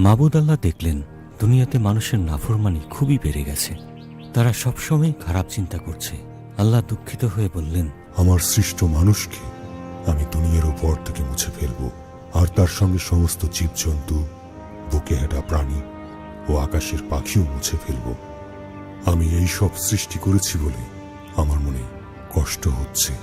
মাবুদ আল্লাহ দেখলেন দুনিয়াতে মানুষের নাফরমানি খুবই বেড়ে গেছে। তারা সবসময় খারাপ চিন্তা করছে। আল্লাহ দুঃখিত হয়ে বললেন, আমার সৃষ্ট মানুষকে আমি দুনিয়ার উপর থেকে মুছে ফেলব, আর তার সঙ্গে সমস্ত জীবজন্তু, বুকে হেঁটা প্রাণী ও আকাশের পাখিও মুছে ফেলব। আমি এই সব সৃষ্টি করেছি বলে আমার মনে কষ্ট হচ্ছে।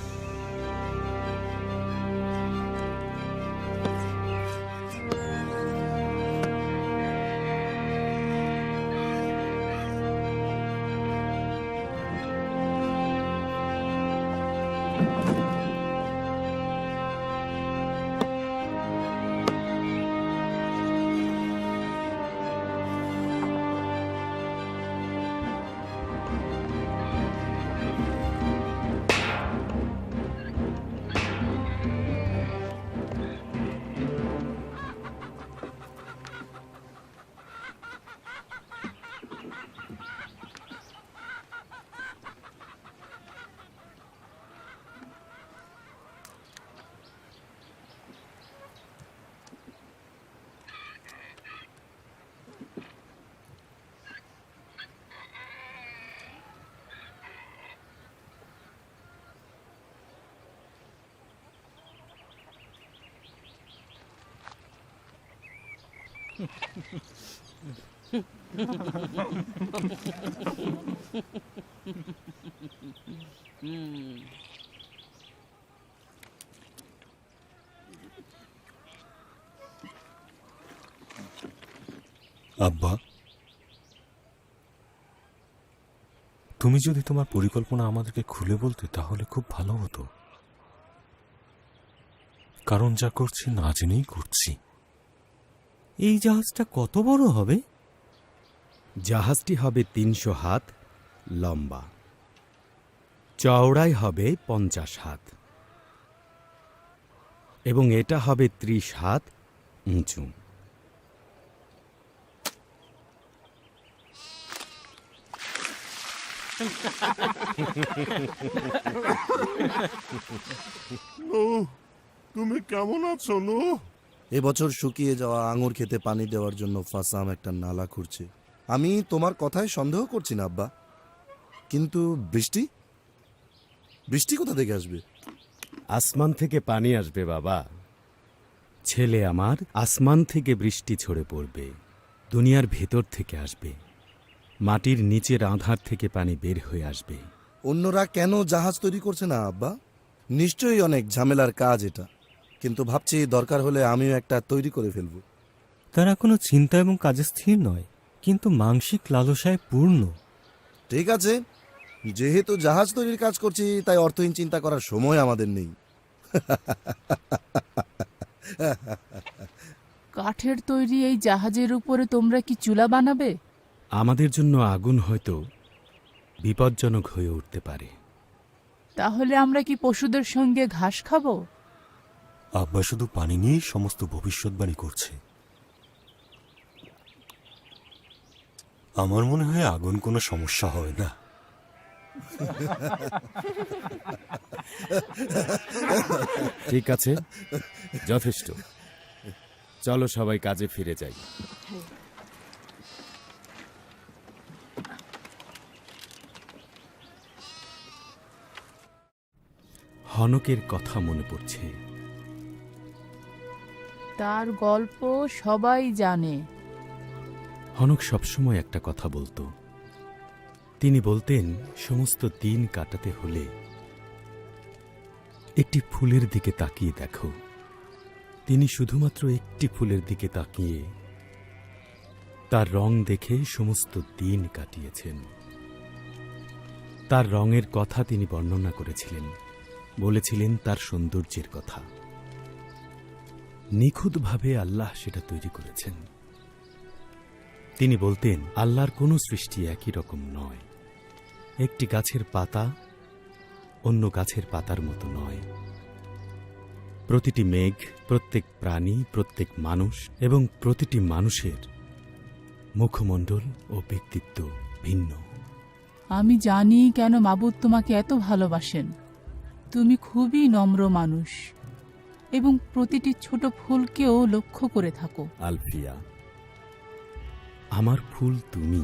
আব্বা, তুমি যদি তোমার পরিকল্পনা আমাদেরকে খুলে বলতে তাহলে খুব ভালো হতো। কারণ যা করছি না জেনেই করছি। এই জাহাজটা কত বড় হবে? জাহাজটি হবে ৩০০ হাত লম্বা, চওড়াই হবে ৫০ হাত এবং এটা হবে ৩০ হাত উঁচু। তুমি কেমন আছো নো? এবছর শুকিয়ে যাওয়া আঙুর খেতে পানি দেওয়ার জন্য ফাসাম একটা নালা খুঁড়ছে। আমি তোমার কথায় সন্দেহ করছি না আব্বা, কিন্তু বৃষ্টি বৃষ্টি কোথা থেকে আসবে? আসমান থেকে পানি আসবে বাবা। ছেলে আমার, আসমান থেকে বৃষ্টি ঝরে পড়বে, দুনিয়ার ভেতর থেকে আসবে, মাটির নিচের আধার থেকে পানি বের হয়ে আসবে। অন্যরা কেন জাহাজ তৈরি করছে না আব্বা? নিশ্চয়ই অনেক ঝামেলার কাজ এটা, কিন্তু ভাবছি দরকার হলে আমিও একটা তৈরি করে ফেলব। তারা কোনো চিন্তা এবং কাজে স্থির নয়, কিন্তু মানসিক লালসায় পূর্ণ। ঠিক আছে, যেহেতু জাহাজ তৈরির কাজ করছি তাই অর্থহীন চিন্তা করার সময় আমাদের নেই। কাঠের তৈরি এই জাহাজের উপরে তোমরা কি চুলা বানাবে? আমাদের জন্য আগুন হয়তো বিপজ্জনক হয়ে উঠতে পারে। তাহলে আমরা কি পশুদের সঙ্গে ঘাস খাবো? আব্বা শুধু পানি নিয়েই সমস্ত ভবিষ্যৎবাণী করছে। আমার মনে হয় আগুন কোনো সমস্যা হয় না। ঠিক আছে, যথেষ্ট। চলো সবাই কাজে ফিরে যাই। হনকের কথা মনে পড়ছে। তার গল্প সবাই জানে। হনক সবসময় একটা কথা বলতো। তিনি বলতেন, সমস্ত দিন কাটাতে হলে একটি ফুলের দিকে তাকিয়ে দেখো। তিনি শুধুমাত্র একটি ফুলের দিকে তাকিয়ে তার রং দেখে সমস্ত দিন কাটিয়েছেন। তার রঙের কথা তিনি বর্ণনা করেছিলেন, বলেছিলেন তার সৌন্দর্যের কথা। নিখুঁতভাবে আল্লাহ সেটা তৈরি করেছেন। তিনি বলতেন, আল্লাহর কোনো সৃষ্টি একই রকম নয়। একটি গাছের পাতা অন্য গাছের পাতার মতো নয়। প্রতিটি মেঘ, প্রত্যেক প্রাণী, প্রত্যেক মানুষ এবং প্রতিটি মানুষের মুখমণ্ডল ও ব্যক্তিত্ব ভিন্ন। আমি জানি কেন মাবুদ তোমাকে এত ভালোবাসেন। তুমি খুবই নম্র মানুষ এবং প্রতিটি ছোট ফুলকেও লক্ষ্য করে থাকো। আলফিয়া, আমার ফুল তুমি।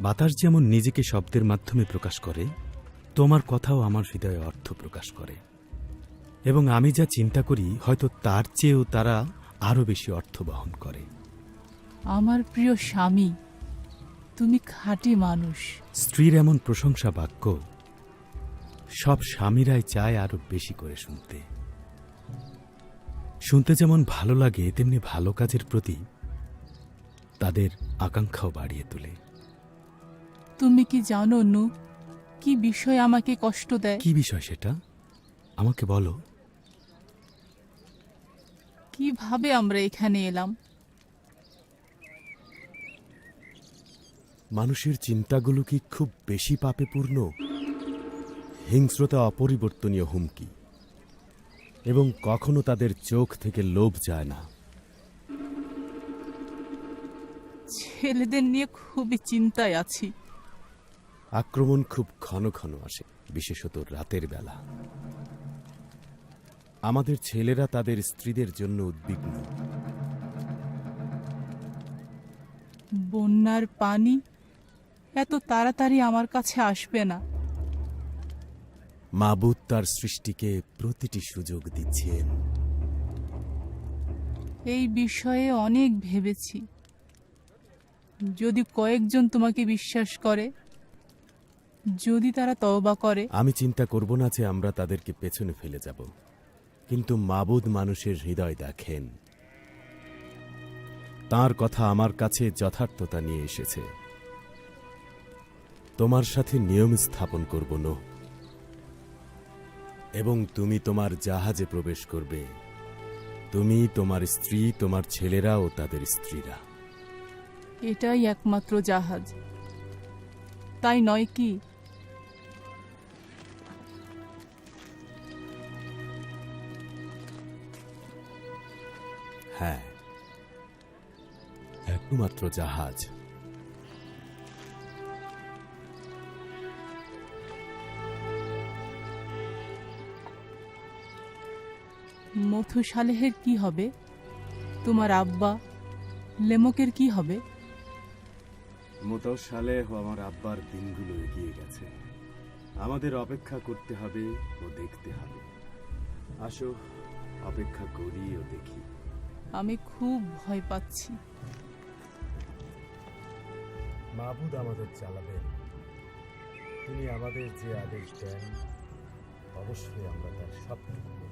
বাতাস যেমন নিজেকে শব্দের মাধ্যমে প্রকাশ করে, তোমার কথাও আমার হৃদয়ে অর্থ প্রকাশ করে, এবং আমি যা চিন্তা করি হয়তো তার চেয়েও তারা আরো বেশি অর্থ বহন করে। আমার প্রিয় স্বামী, তুমি খাঁটি মানুষ। স্ত্রীর এমন প্রশংসা বাক্য সব স্বামীরাই চায় আরো বেশি করে শুনতে। শুনতে যেমন ভালো লাগে, তেমনি ভালো কাজের প্রতি তাদের আকাঙ্ক্ষাও বাড়িয়ে তোলে। তুমি কি জানো নু, কি বিষয় আমাকে কষ্ট দেয়? কি বিষয় সেটা আমাকে বলো। কিভাবে আমরা এখানে এলাম? মানুষের চিন্তাগুলো কি খুব বেশি পাপে পূর্ণ? হিংস্রতা অপরিবর্তনীয় হুমকি, এবং কখনো তাদের চোখ থেকে লোভ যায় না। ছেলেদের নিয়ে খুবই চিন্তায় আছি। আক্রমণ খুব ঘন ঘন আসে, বিশেষত রাতের বেলা। আমাদের ছেলেরা তাদের স্ত্রীদের জন্য উদ্বিগ্ন। বন্যার পানি এত তাড়াতাড়ি আমার কাছে আসবে না। মাবুদ তার সৃষ্টিকে প্রতিটি সুযোগ দিচ্ছেন। এই বিষয়ে অনেক ভেবেছি। যদি কয়েকজন তোমাকে বিশ্বাস করে, যদি তারা তওবা করে। আমি চিন্তা করব না যে আমরা তাদেরকে পেছনে ফেলে যাব, কিন্তু মাবুদ মানুষের হৃদয় দেখেন। তার কথা আমার কাছে যথার্থতা নিয়ে এসেছে। তোমার সাথে নিয়ম স্থাপন করব নূহ, এবং তুমি তোমার জাহাজে প্রবেশ করবে, তুমি, তোমার স্ত্রী, তোমার ছেলেরা ও তাদের স্ত্রীরা। এটাই একমাত্র জাহাজ, তাই নয় কি? হ্যাঁ, একমাত্র জাহাজ। মথু সালেহের কি হবে? তোমার আব্বা লেমকের কি হবে? মুতাসালেহ আমার আব্বার দিনগুলো এগিয়ে গেছে। আমাদের অপেক্ষা করতে হবে ও দেখতে হবে। আসো, অপেক্ষা করি ও দেখি। আমি খুব ভয় পাচ্ছি। মাবুদ আমাদের চালাবেন। তিনি আমাদের যে আদেশ দেন, অবশ্যই আমরা তার সবটুকু করব।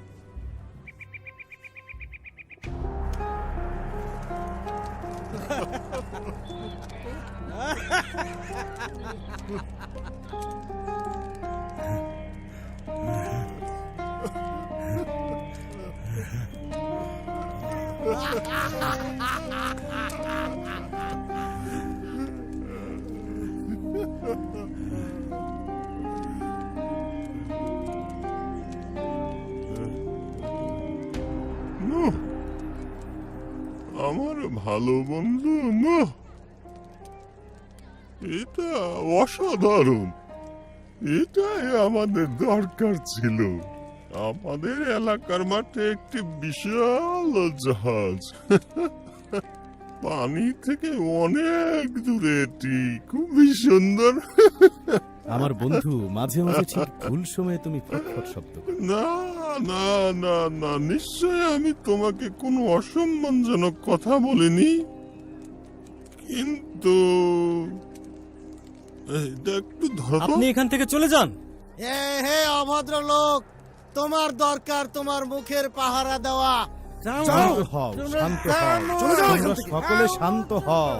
নূহ, আমার ভালো বন্ধু নূহ, এটা অসাধারণ। এটাই আমাদের দরকার ছিল। আমাদের এলাকার মাঠে একটি বিশাল জাহাজ, পানি থেকে অনেক দূরে, এটি খুবই সুন্দর। আমার বন্ধু, মাঝে মাঝে ঠিক ভুল সময়ে তুমি ফটফট শব্দ করো। না না না না, নিশ্চয় আমি তোমাকে কোনো অসম্মানজনক কথা বলিনি, কিন্তু এটা একটু ধরো তো। আপনি এখান থেকে চলে যান। হে অভদ্র লোক, তোমার দরকার তোমার মুখের পাহারা দেওয়া। শান্ত হও, শান্ত হও, তোমরা সকলে শান্ত হও।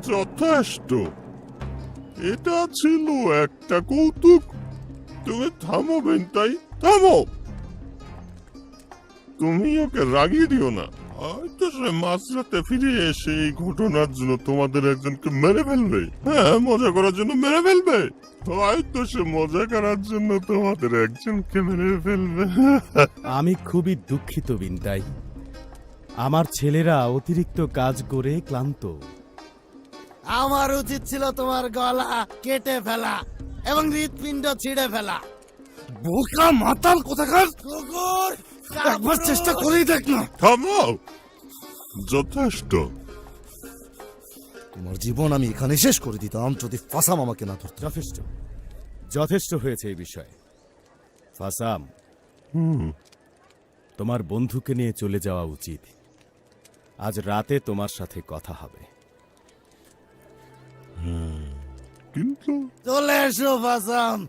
যথেষ্ট, এটা ছিল একটা কৌতুক। তুমি থামো বেনতাই, থামো। তুমি ওকে রাগিয়ে দিও না। হয়তো সে মাঝরাতে ফিরে এসে এই ঘটনার জন্য তোমাদের একজনকে মেরে ফেলবে। হ্যাঁ, মজা করার জন্য মেরে ফেলবে। হয়তো সে মজা করার জন্য তোমাদের একজনকে মেরে ফেলবে। আমি খুবই দুঃখিত বিনতাই। আমার ছেলেরা অতিরিক্ত কাজ করে ক্লান্ত। আমার উচিত ছিল তোমার গলা কেটে ফেলা এবং হৃৎপিণ্ড ছিঁড়ে ফেলা। বোকা মাতাল কোথাকার! কুকুর, একবার চেষ্টা করেই দেখ না। থামো, যথেষ্ট। তোমার জীবন আমি এখানে শেষ করে দিতাম যদি ফাসাম আমাকে না ধরতো। যথেষ্ট, যথেষ্ট হয়েছে এই বিষয়ে। ফাসাম, তোমার বন্ধুকে নিয়ে চলে যাওয়া উচিত। আজ রাতে তোমার সাথে কথা হবে। কিন্তু চলে এসো ফাসাম,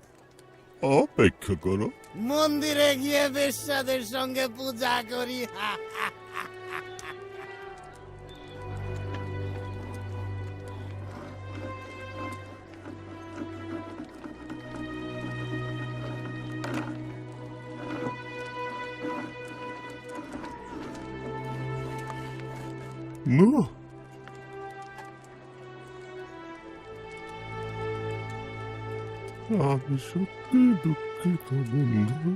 অপেক্ষা করো। মন্দিরে গিয়ে বেশ্যাদের সঙ্গে পূজা করি। না, আমি সত্যি দুঃখিত বন্ধু।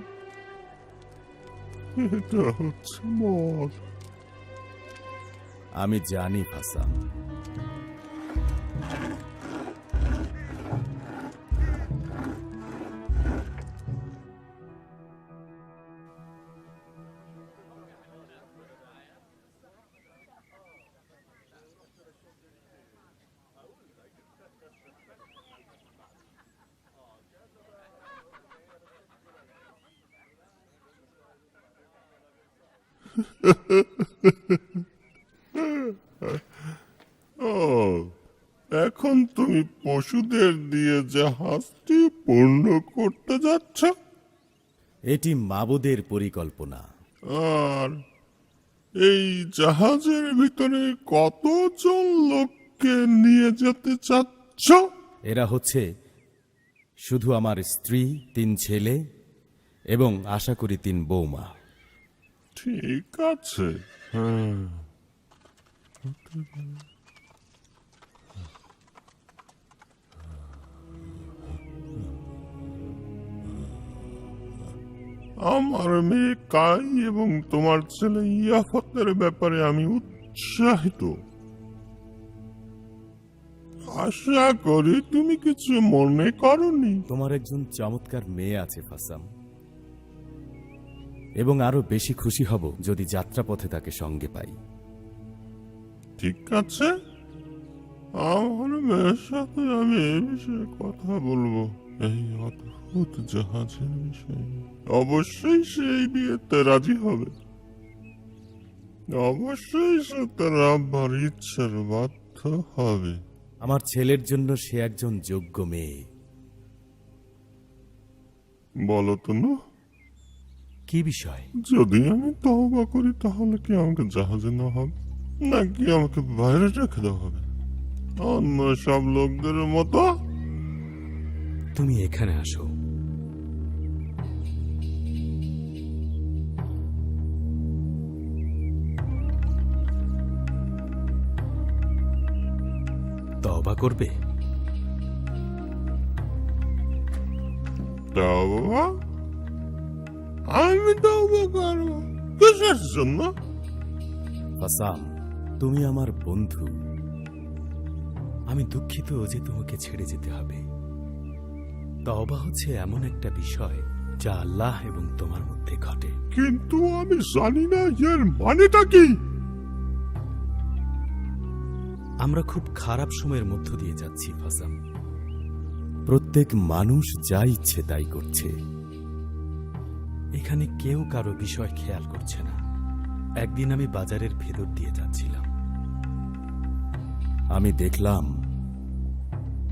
এটা হচ্ছে মদ। আমি জানি ফাসাম। ও, এখন তুমি পশুদের দিয়ে জাহাজটি পূর্ণ করতে যাচ্ছ, এটি মাবুদের পরিকল্পনা। আর এই জাহাজের ভিতরে কতজন লোককে নিয়ে যেতে চাচ্ছ? এরা হচ্ছে শুধু আমার স্ত্রী, 3 ছেলে এবং আশা করি 3 বৌমা। ঠিক আছে, হ্যাঁ। আমার মেয়ে কাই এবং তোমার ছেলে ইয়াফতের ব্যাপারে আমি উৎসাহিত। আশা করি তুমি কিছু মনে করনি। তোমার একজন চমৎকার মেয়ে আছে ফাসাম, এবং আরো বেশি খুশি হব যদি যাত্রাপথে তাকে সঙ্গে পাই। ঠিক আছে, আমার মেয়ের সাথে আমি এই বিষয়ে কথা বলবো, এই অদ্ভুত জাহাজের বিষয়ে। অবশ্যই সেই বিয়েতে রাজি হবে। অবশ্যই সে তার আব্বার ইচ্ছার বাধ্য হবে। আমার ছেলের জন্য সে একজন যোগ্য মেয়ে। বলো তো না, কি বিষয়? যদি আমি তওবা করি তাহলে কি আমাকে জাহাজে নেওয়া হবে, নাকি আমাকে বাইরে রেখে দেওয়া হবে অন্য সব লোকদের মতো? তুমি এখানে আসো। তওবা করবে? তওবা? আমি তওবা করবো কিসের জন্য? ফাসাম, তুমি আমার বন্ধু। আমি দুঃখিত যে তোমাকে ছেড়ে যেতে হবে। তওবা হচ্ছে এমন একটা বিষয় যা আল্লাহ এবং তোমার মধ্যে ঘটে। কিন্তু আমি জানি না এর মানেটা কি। আমরা খুব খারাপ সময়ের মধ্য দিয়ে যাচ্ছি ফাসাম। প্রত্যেক মানুষ যা ইচ্ছে তাই করছে। এখানে কেউ কারো বিষয় খেয়াল করছে না। একদিন আমি বাজারের ভেতর দিয়ে যাচ্ছিলাম। আমি দেখলাম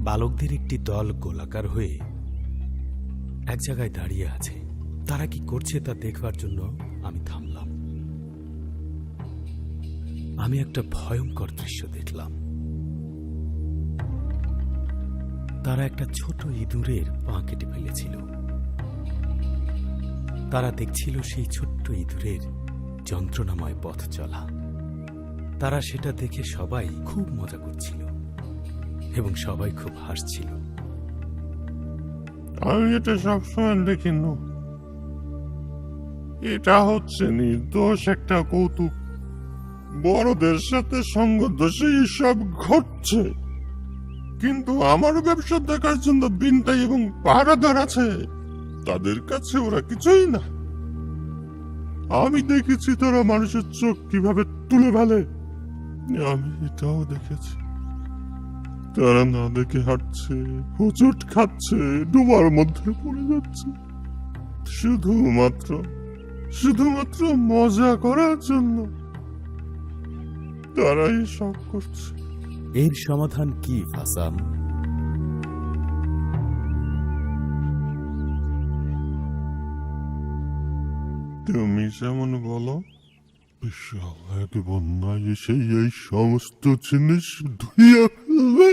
বালকদের একটি দল গোলাকার হয়ে এক জায়গায় দাঁড়িয়ে আছে। তারা কি করছে তা দেখবার জন্য আমি থামলাম। আমি একটা ভয়ঙ্কর দৃশ্য দেখলাম। তারা একটা ছোট ইঁদুরের পা কেটে ফেলেছিল। তারা দেখছিল সেই ছোট্ট ইঁদুরের যন্ত্রণাময় পথ চলা। তারা সেটা দেখে সবাই খুব মজা করছিল এবং সবাই খুব হাসছিল। আমি এটা সবসময় দেখি না। এটা হচ্ছে নির্দোষ একটা কৌতুক। বড়দের সাথে সঙ্গ দোষে সব ঘটছে, কিন্তু আমার ব্যবসা দেখার জন্য বিনতাই এবং পাহারাদার আছে। তাদের কাছে ওরা কিছুই না। আমি দেখেছি তারা মানুষের চোখ কিভাবে তুলে ফেলে। আমি এটাও দেখেছি তারা না দেখে হাঁটছে, হোঁচট খাচ্ছে, ডোবার মধ্যে পড়ে যাচ্ছে, শুধুমাত্র শুধুমাত্র মজা করার জন্য তারাই সব করছে। এর সমাধান কি ফাসাম? তুমি যেমন বলো, বিশাল এক বন্যায় এসে এই সমস্ত জিনিস ধুয়ে ফেলবে।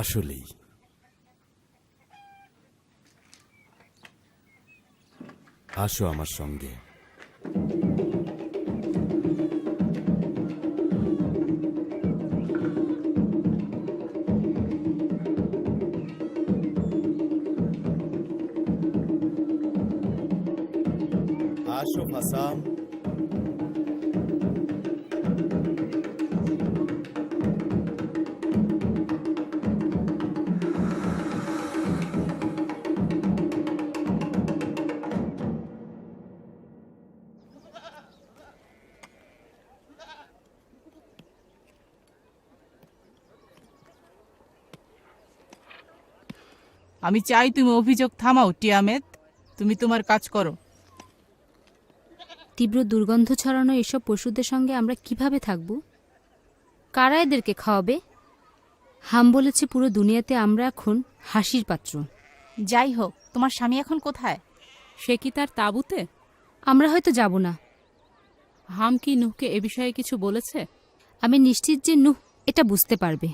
আসলেই আসো আমার সঙ্গে। আসো ফাসাম। আমি চাই তুমি অভিযোগ থামাও টিয়ামেত। তুমি তোমার কাজ করো। তীব্র দুর্গন্ধ ছড়ানো এসব পশুদের সঙ্গে আমরা কিভাবে থাকব? কারা এদেরকে খাওয়াবে? হাম বলেছে পুরো দুনিয়াতে আমরা এখন হাসির পাত্র। যাই হোক, তোমার স্বামী এখন কোথায়? সে কি তার তাঁবুতে? আমরা হয়তো যাব না। হাম কি নুহকে এ বিষয়ে কিছু বলেছে? আমি নিশ্চিত যে নুহ এটা বুঝতে পারবে।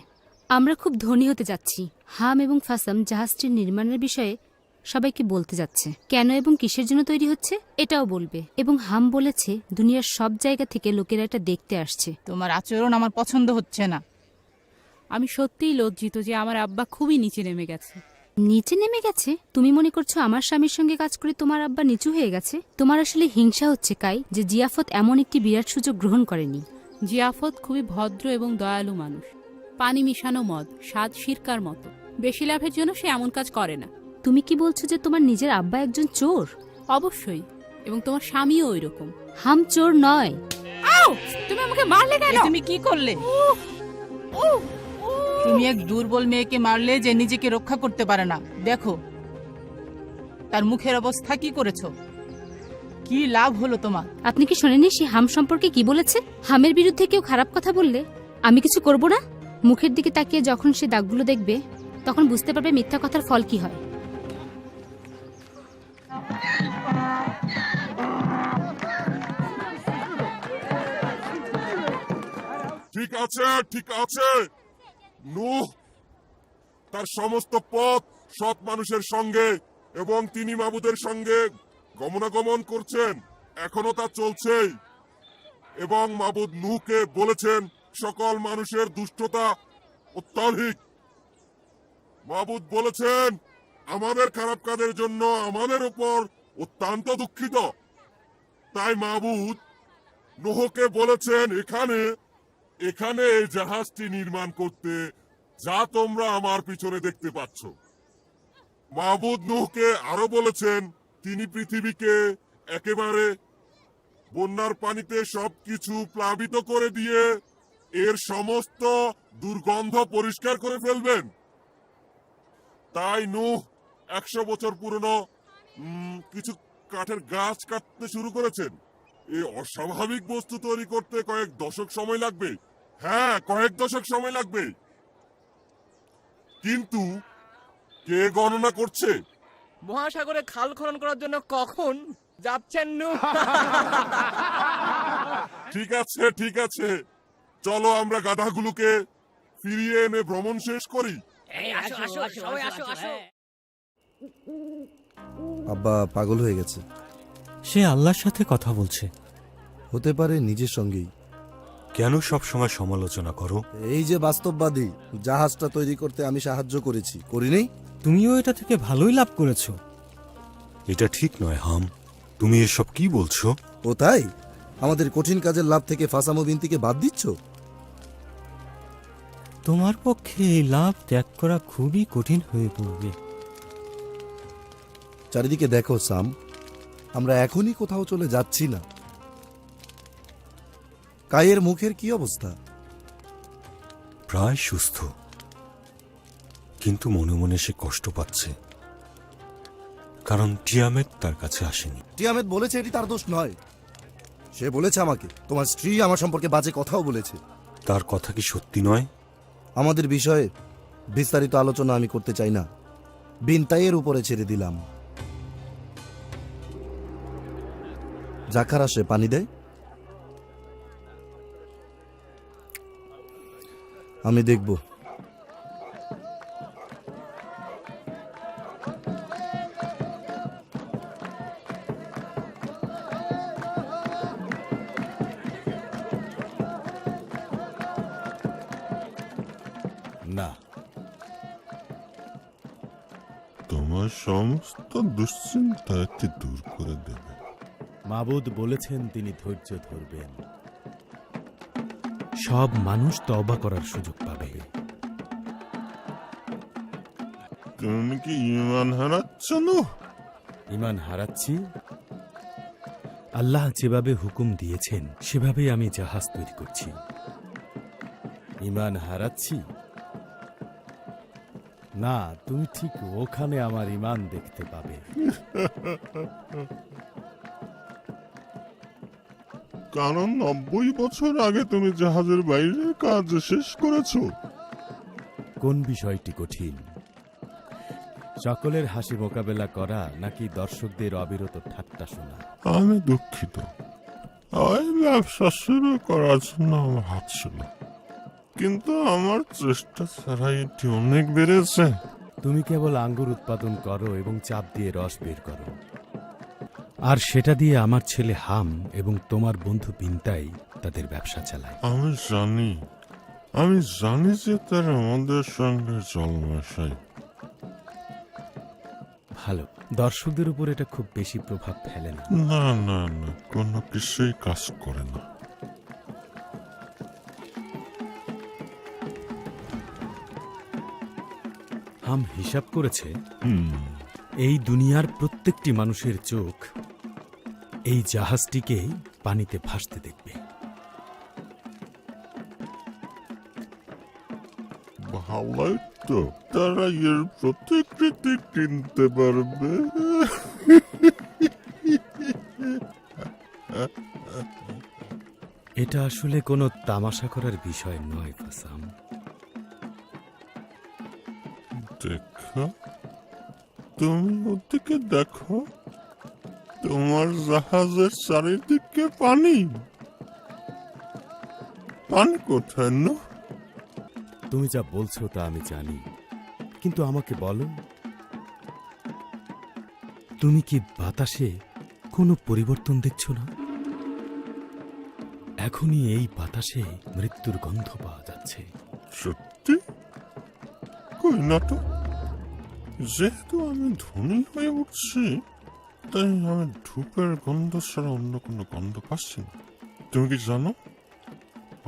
আমরা খুব ধনী হতে যাচ্ছি। হাম এবং ফাসাম জাহাজটির নির্মাণের বিষয়ে সবাইকে বলতে যাচ্ছে। কেন এবং কিসের জন্য তৈরি হচ্ছে এটাও বলবে। এবং হাম বলেছে দুনিয়ার সব জায়গা থেকে লোকেরা এটা দেখতে আসছে। তোমার আচরণ আমার পছন্দ হচ্ছে না। আমি সত্যিই লজ্জিত যে আমার আব্বা খুবই নিচে নেমে গেছে। নিচে নেমে গেছে? তুমি মনে করছো আমার স্বামীর সঙ্গে কাজ করে তোমার আব্বা নিচু হয়ে গেছে? তোমার আসলে হিংসা হচ্ছে কাই, যে জিয়াফত এমন একটি বিরাট সুযোগ গ্রহণ করেনি। জিয়াফত খুবই ভদ্র এবং দয়ালু মানুষ। পানি মিশানো মদ স্বাদ সিরকার মতো। বেশি লাভের জন্য সে এমন কাজ করে না। তুমি কি বলছো যে তোমার নিজের আব্বা একজন চোর? অবশ্যই, এবং তোমার স্বামীও ওই রকম। হাম চোর নয়। তুমি আমাকে মারলে কেন? এ তুমি কি করলে? তুমি এক দুর্বল মেয়েকে মারলে যে নিজেকে রক্ষা করতে পারে না। দেখো তার মুখের অবস্থা কি করেছো। কি লাভ হলো তোমার? আপনি কি শোনেননি সে হাম সম্পর্কে কি বলেছে? হামের বিরুদ্ধে কেউ খারাপ কথা বললে আমি কিছু করব না। মুখের দিকে তাকিয়ে যখন সে দাগগুলো দেখবে তখন বুঝতে পারবে মিথ্যা কথার ফল কি হয়। ঠিক আছে, ঠিক আছে। নূহ তার সমস্ত পথ সৎ মানুষের সঙ্গে এবং তিনি মাবুদের সঙ্গে গমনাগমন করছেন, এখনো তা চলছেই। এবং মাবুদ নূহকে বলেছেন সকল মানুষের দুষ্টতা অত্যাধিক। মাবুদ বলেছেন আমাদের খারাপ কাজের জন্য আমাদের উপর অত্যন্ত দুঃখিত। তাই মাবুদ নূহকে বলেছেন এখানে এখানে এই জাহাজটি নির্মাণ করতে, যা তোমরা আমার পিছনে দেখতে পাচ্ছ। মাবুদ নূহকে আরো বলেছেন তিনি পৃথিবীকে একেবারে বন্যার পানিতে সবকিছু প্লাবিত করে দিয়ে এর সমস্ত দুর্গন্ধ পরিষ্কার করে ফেলবেন। তাই নূহ 100 বছর পুরনো কিছু কাঠের গাছ কাটতে শুরু করেছেন। এই অস্বাভাবিক বস্তু তৈরি করতে কয়েক দশক সময় লাগবে। হ্যাঁ, কয়েক দশক সময় লাগবে। কিন্তু কে গণনা করছে? মহাসাগরে খাল খনন করার জন্য কখন যাচ্ছেন নূহ? ঠিক আছে, ঠিক আছে, চলো আমরা গাধাগুলোকে ফিরিয়ে এনে ভ্রমণ শেষ করি। আব্বা পাগল হয়ে গেছে। সে আল্লাহর সাথে কথা বলছে। হতে পারে নিজের সঙ্গেই। কেন সব সময় সমালোচনা করো? এই যে বাস্তববাদী, জাহাজটা তৈরি করতে আমি সাহায্য করেছি, করিনি? তুমিও এটা থেকে ভালোই লাভ করেছো। এটা ঠিক নয় হাম, তুমি এসব কি বলছো? ও তাই? আমাদের কঠিন কাজের লাভ থেকে ফাসামো বিনতিকে বাদ দিচ্ছ? তোমার পক্ষে এই লাভ ত্যাগ করা খুবই কঠিন হয়ে পড়বে। চারিদিকে দেখো সাম, আমরা এখনই কোথাও চলে যাচ্ছি না। কায়ের মুখের কি অবস্থা? প্রায় সুস্থ। কিন্তু মনে মনে সে কষ্ট পাচ্ছে, কারণ টিয়ামেত তার কাছে আসেনি। টিয়ামেত বলেছে এটি তার দোষ নয়। সে বলেছে আমাকে তোমার স্ত্রী আমার সম্পর্কে বাজে কথাও বলেছে। তার কথা কি সত্যি নয়? আমাদের বিষয়ে বিস্তারিত আলোচনা আমি করতে চাই না, বিনতাইয়ের উপরে ছেড়ে দিলাম। জাকার আসে পানি দেয়, আমি দেখব। না, তোমার সমস্ত দুশ্চিন্তা এটি দূর করে দেবে। মাবুদ বলেছেন তিনি ধৈর্য ধরবেন। সব মানুষ তওবা করার সুযোগ পাবে। তুমি কি ঈমান হারাচ্ছ না? ঈমান হারাচ্ছি? আল্লাহ যেভাবে হুকুম দিয়েছেন সেভাবেই আমি জাহাজ তৈরি করছি। ঈমান হারাচ্ছি না, তুমি ঠিক ওখানে আমার ঈমান দেখতে পাবে। কারণ 90 বছর আগে তুমি জাহাজের বাইরে কাজ শেষ করেছো। কোন বিষয়টি কঠিন? সকলের হাসি মোকাবেলা করা নাকি দর্শকদের অবিরত ঠাট্টা শোনা? আমি দুঃখিত, ওই ব্যবসা শুরু করার জন্য আমার হাত ছিল, কিন্তু আমার চেষ্টা ছাড়াই এটি অনেক বেড়েছে। তুমি কেবল আঙ্গুর উৎপাদন করো এবং চাপ দিয়ে রস বের করো, আর সেটা দিয়ে আমার ছেলে হাম এবং তোমার বন্ধু বিনতাই তাদের ব্যবসা চালায়। আমি জানি যে তারা আমাদের সঙ্গে জল মেশায়। ভালো, দর্শকদের উপর এটা খুব বেশি প্রভাব ফেলে না। না না না, কোনো কিছুই কাজ করে না। হাম হিসাব করেছে এই দুনিয়ার প্রত্যেকটি মানুষের চোখ এই জাহাজটিকে পানিতে ভাসতে দেখবে। ভালোই তো, তারা এর প্রতিকৃতি কিনতে পারবে। এটা আসলে কোনো তামাশা করার বিষয় নয় কাসাম। দেখো, তুমি ওদিকে দেখো, তোমার জাহাজের চারিদিকে পানি। পানি কোথায় না? তুমি যা বলছো তা আমি জানি, কিন্তু আমাকে বলো, তুমি কি বাতাসে কোনো পরিবর্তন দেখছো না? এখনই এই বাতাসে মৃত্যুর গন্ধ পাওয়া যাচ্ছে। সত্যি? কই না তো। যেহেতু আমি ধনী হয়ে উঠছি, তাই আমি ধূপের গন্ধ ছাড়া অন্য কোনো গন্ধ পাচ্ছি না। তুমি কি জানো,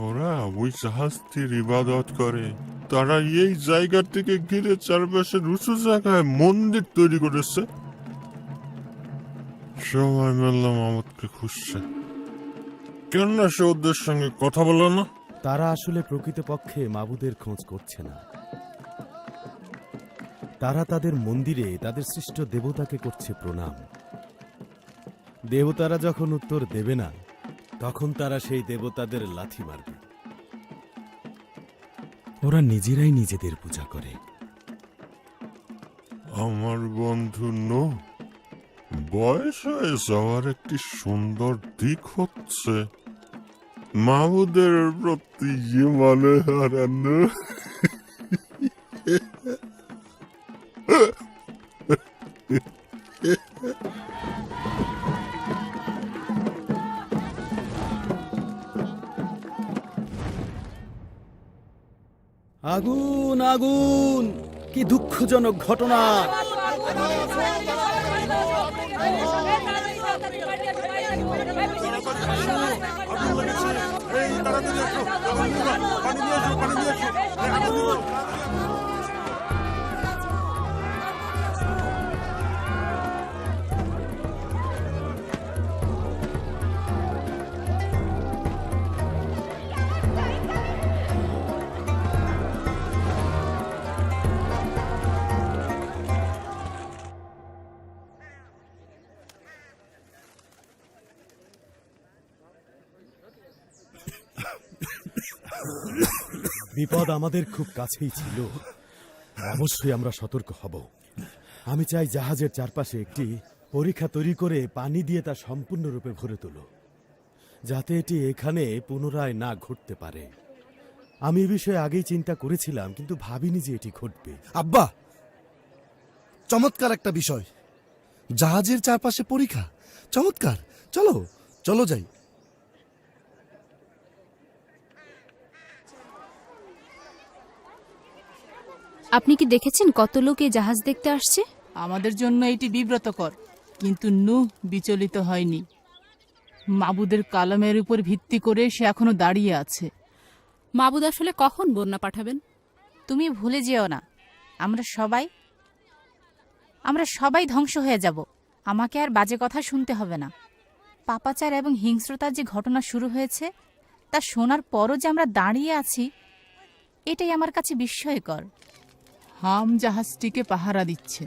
ওরা ওই জাহাজটির ইবাদত করে। তারা এই জায়গাটিকে ঘিরে চারপাশে উঁচু জায়গায় মন্দির তৈরি করেছে। সবাই মিলে মামুদকে খুঁজছে। কেন না সে ওদের সঙ্গে কথা বলো না? তারা আসলে প্রকৃতপক্ষে মাবুদের খোঁজ করছে না। তারা তাদের মন্দিরে তাদের সৃষ্ট দেবতাকে করছে প্রণাম। দেবতারা যখন উত্তর দেবে না, তখন তারা সেই দেবতাদের লাথি মারবে। ওরা নিজেরাই নিজেদের পূজা করে। আমার বন্ধু নো, বয়স হয়ে যাওয়ার একটি সুন্দর দিক হচ্ছে মাহমুদের প্রতি মানে হারানো। আগুন আগুন, কি দুঃখজনক ঘটনা! বিপদ আমাদের খুব কাছেই ছিল, অবশ্যই আমরা সতর্ক হব। আমি চাই জাহাজের চারপাশে একটি পরীক্ষা তৈরি করে পানি দিয়ে তা সম্পূর্ণরূপে ভরে তোলো, যাতে এটি এখানে পুনরায় না ঘটতে পারে। আমি এ বিষয়ে আগেই চিন্তা করেছিলাম, কিন্তু ভাবিনি যে এটি ঘটবে। আব্বা, চমৎকার একটা বিষয়। জাহাজের চারপাশে পরীক্ষা, চমৎকার। চলো চলো যাই। আপনি কি দেখেছেন কত লোক এই জাহাজ দেখতে আসছে? আমাদের জন্য এটি বিব্রতকর, কিন্তু নূহ বিচলিত হয়নি। মাবুদের কালামের উপর ভিত্তি করে সে এখনো দাঁড়িয়ে আছে। মাবুদ আসলে কখন বন্যা পাঠাবেন? তুমি ভুলে যেও না, আমরা সবাই ধ্বংস হয়ে যাব। আমাকে আর বাজে কথা শুনতে হবে না। পাপাচার এবং হিংস্রতার যে ঘটনা শুরু হয়েছে তা শোনার পরও যে আমরা দাঁড়িয়ে আছি, এটাই আমার কাছে বিস্ময়কর। হাম জাহাজটিকে পাহারা দিচ্ছে,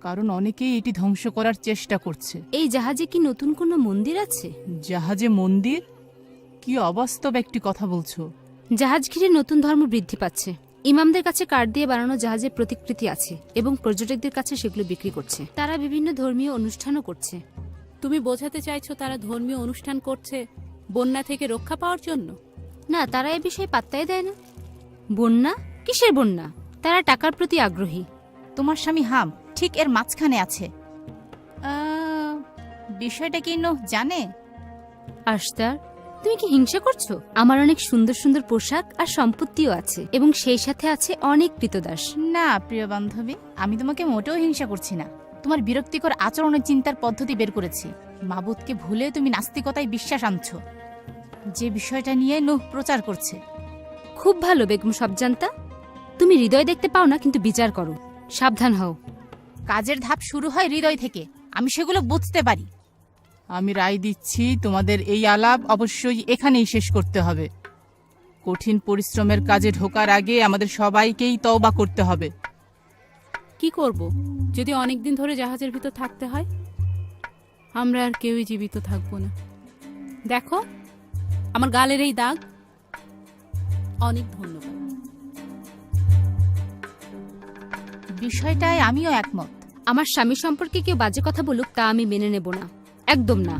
কারণ অনেকেই এটি ধ্বংস করার চেষ্টা করছে। এই জাহাজে কি নতুন কোনো মন্দির আছে? জাহাজে মন্দির? কি অবাস্তব একটি কথা বলছো। জাহাজ ঘিরে নতুন ধর্ম বৃদ্ধি পাচ্ছে। ইমামদের কাছে কাঠ দিয়ে বানানো জাহাজের প্রতিকৃতি আছে এবং পর্যটকদের কাছে সেগুলো বিক্রি করছে। তারা বিভিন্ন ধর্মীয় অনুষ্ঠানও করছে। তুমি বোঝাতে চাইছো তারা ধর্মীয় অনুষ্ঠান করছে বন্যা থেকে রক্ষা পাওয়ার জন্য? না, তারা এ বিষয়ে পাত্তাই দেয় না। বন্যা? কিসের বন্যা? তারা টাকার প্রতি আগ্রহী। তোমার স্বামী হাম ঠিক এর মাঝখানে আছে। বিষয়টা কি নূহ জানে? আশতার, তুমি কি হিংসা করছো? আমার অনেক সুন্দর সুন্দর পোশাক আর সম্পত্তিও আছে, এবং সেই সাথে আছে অনেক কৃতদাস। না প্রিয় বান্ধবী, আমি তোমাকে মোটেও হিংসা করছি না। তোমার বিরক্তিকর আচরণের চিন্তার পদ্ধতি বের করেছি। মাবুদকে ভুলে তুমি নাস্তিকতায় বিশ্বাস আনছো, যে বিষয়টা নিয়ে নূহ প্রচার করছে। খুব ভালো বেগম সবজান্তা, তুমি হৃদয় দেখতে পাও না, কিন্তু বিচার করো। সাবধান হও। কাজের ধাপ শুরু হয় হৃদয় থেকে, আমি সেগুলো বুঝতে পারি। আমি রায় দিচ্ছি, তোমাদের এই আলাপ অবশ্যই এখানেই শেষ করতে হবে। কঠিন পরিশ্রমের কাজে ঢোকার আগে আমাদের সবাইকেই তওবা করতে হবে। কি করব যদি অনেকদিন ধরে জাহাজের ভিতর থাকতে হয়? আমরা আর কেউই জীবিত থাকবো না। দেখো আমার গালের এই দাগ। অনেক ধন্যবাদ। বিষয়টায় আমিও একমত। আমার স্বামী সম্পর্কে কেউ বাজে কথা বলুক, তা আমি মেনে নেব না, একদম না।